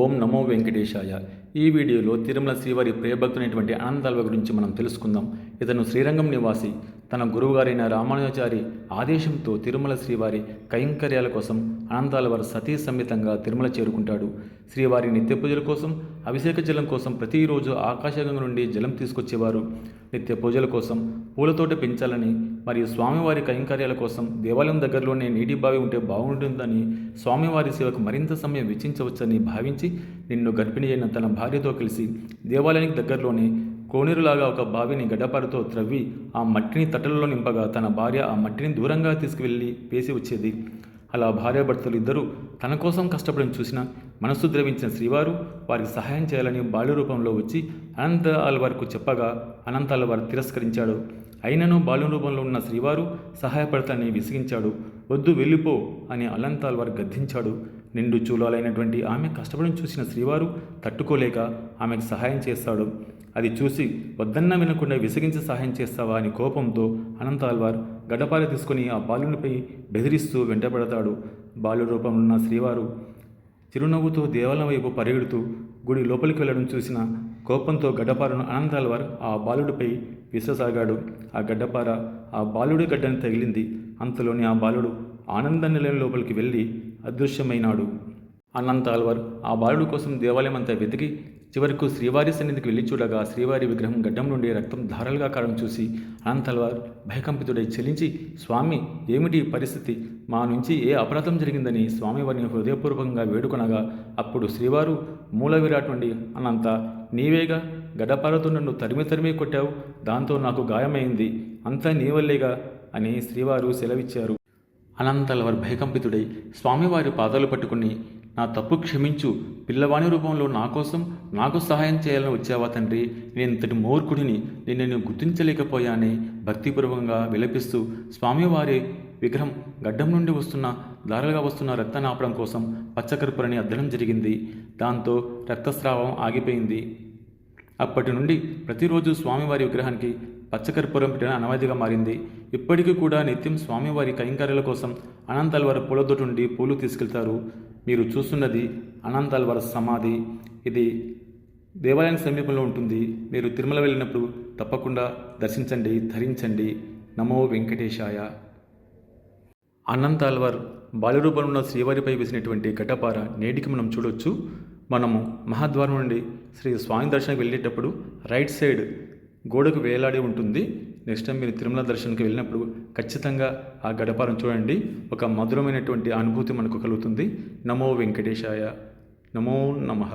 ఓం నమో వెంకటేశాయ. ఈ వీడియోలో తిరుమల శ్రీవారి ప్రియభక్తునైనటువంటి ఆనందాల్వ గురించి మనం తెలుసుకుందాం. ఇతను శ్రీరంగం నివాసి. తన గురువుగారైన రామానుజాచారి ఆదేశంతో తిరుమల శ్రీవారి కైంకర్యాల కోసం ఆనందాల్వార్ సతీ సమేతంగా తిరుమల చేరుకుంటాడు. శ్రీవారి నిత్య పూజల కోసం, అభిషేక జలం కోసం ప్రతిరోజు ఆకాశగంగ నుండి జలం తీసుకొచ్చేవారు. నిత్య పూజల కోసం పూలతోట పెంచాలని మరియు స్వామివారి కైంకర్యాల కోసం దేవాలయం దగ్గరలోనే నీటి బావి ఉంటే బాగుంటుందని, స్వామివారి సేవకు మరింత సమయం వెచ్చించవచ్చని భావించి నిన్ను గర్భిణి అయిన తన భార్యతో కలిసి దేవాలయానికి దగ్గరలోనే కోనేరులాగా ఒక బావిని గడ్డపారతో త్రవ్వి ఆ మట్టిని తట్టలలో నింపగా తన భార్య ఆ మట్టిని దూరంగా తీసుకువెళ్ళి వేసి వచ్చేది. అలా భార్యాభర్తలు ఇద్దరూ తన కోసం కష్టపడడం చూసిన మనస్సు ద్రవించిన శ్రీవారు వారికి సహాయం చేయాలని బాలు రూపంలో వచ్చి అనంత ఆల్వార్కు చెప్పగా అనంత ఆల్వార్ తిరస్కరించాడు. అయినను బాలు రూపంలో ఉన్న శ్రీవారు సహాయపడతానని విసిగించాడు. వద్దు, వెళ్ళిపో అని అనంత ఆల్వార్ గద్దించాడు. నిండు చూలాలైనటువంటి ఆమె కష్టపడడం చూసిన శ్రీవారు తట్టుకోలేక ఆమెకు సహాయం చేస్తాడు. అది చూసి వద్దన్నా వినకుండా విసిగించి సహాయం చేస్తావా అని కోపంతో అనంత ఆల్వార్ గడ్డపార తీసుకుని ఆ బాలునిపై బెదిరిస్తూ వెంటబడతాడు. బాలు రూపంలో ఉన్న శ్రీవారు చిరునవ్వుతో దేవాలయం వైపు పరిగెడుతూ గుడి లోపలికి వెళ్ళడం చూసిన కోపంతో గడ్డపారను అనంత ఆల్వార్ ఆ బాలుడిపై విససాగాడు. ఆ గడ్డపార ఆ బాలుడి గడ్డని తగిలింది. అంతలోని ఆ బాలుడు ఆనంద నిలయం లోపలికి వెళ్ళి అదృశ్యమైనాడు. అనంత ఆల్వార్ ఆ బాలుడు కోసం దేవాలయం అంతా వెతికి చివరకు శ్రీవారి సన్నిధికి వెళ్ళి చూడగా శ్రీవారి విగ్రహం గడ్డం నుండి రక్తం ధారలుగా కావడం చూసి అనంత ఆల్వార్ భయకంపితుడై చెల్లించి, స్వామి, ఏమిటి పరిస్థితి? మా నుంచి ఏ అపరాధం జరిగిందని స్వామివారిని హృదయపూర్వకంగా వేడుకొనగా అప్పుడు శ్రీవారు మూల విరాట్ నుండి, అనంత, నీవేగా గడ్డపారతో నన్ను తరిమి కొట్టావు, దాంతో నాకు గాయమైంది, అంతా నీవల్లేగా అని శ్రీవారు సెలవిచ్చారు. అనంత ఆల్వార్ భయకంపితుడై స్వామివారి పాదాలు పట్టుకుని, నా తప్పు క్షమించు, పిల్లవాణి రూపంలో నా కోసం నాకు సహాయం చేయాలని వచ్చావా తండ్రి? నేనంతటి మూర్ఖుడిని, నిన్ను గుర్తించలేకపోయానే భక్తిపూర్వకంగా విలపిస్తూ స్వామివారి విగ్రహం గడ్డం నుండి దారాలుగా వస్తున్న రక్తాన్ని ఆపడం కోసం పచ్చకర్పూరాన్ని అద్దడం జరిగింది. దాంతో రక్తస్రావం ఆగిపోయింది. అప్పటి నుండి ప్రతిరోజు స్వామివారి విగ్రహానికి పచ్చకర్పూరం పెట్టడం అనవాయితీగా మారింది. ఇప్పటికీ కూడా నిత్యం స్వామివారి కైంకర్యాల కోసం అనంత ఆల్వార్ పూలతోటి నుండి పూలు తీసుకెళ్తారు. మీరు చూస్తున్నది అనంత ఆల్వార్ సమాధి. ఇది దేవాలయానికి సమీపంలో ఉంటుంది. మీరు తిరుమల వెళ్ళినప్పుడు తప్పకుండా దర్శించండి, ధరించండి. నమో వెంకటేశాయ. అనంత ఆల్వార్ బాల్యరూపంలో ఉన్న శ్రీవారిపై వేసినటువంటి గడ్డపార నేటికి మనం చూడొచ్చు. మనము మహాద్వారం నుండి శ్రీ స్వామి దర్శనానికి వెళ్ళేటప్పుడు రైట్ సైడ్ గోడకు వేలాడి ఉంటుంది. నెక్స్ట్ టైం మీరు తిరుమల దర్శనానికి వెళ్ళినప్పుడు ఖచ్చితంగా ఆ గడ్డపారం చూడండి. ఒక మధురమైనటువంటి అనుభూతి మనకు కలుగుతుంది. నమో వెంకటేశాయ. నమో నమః.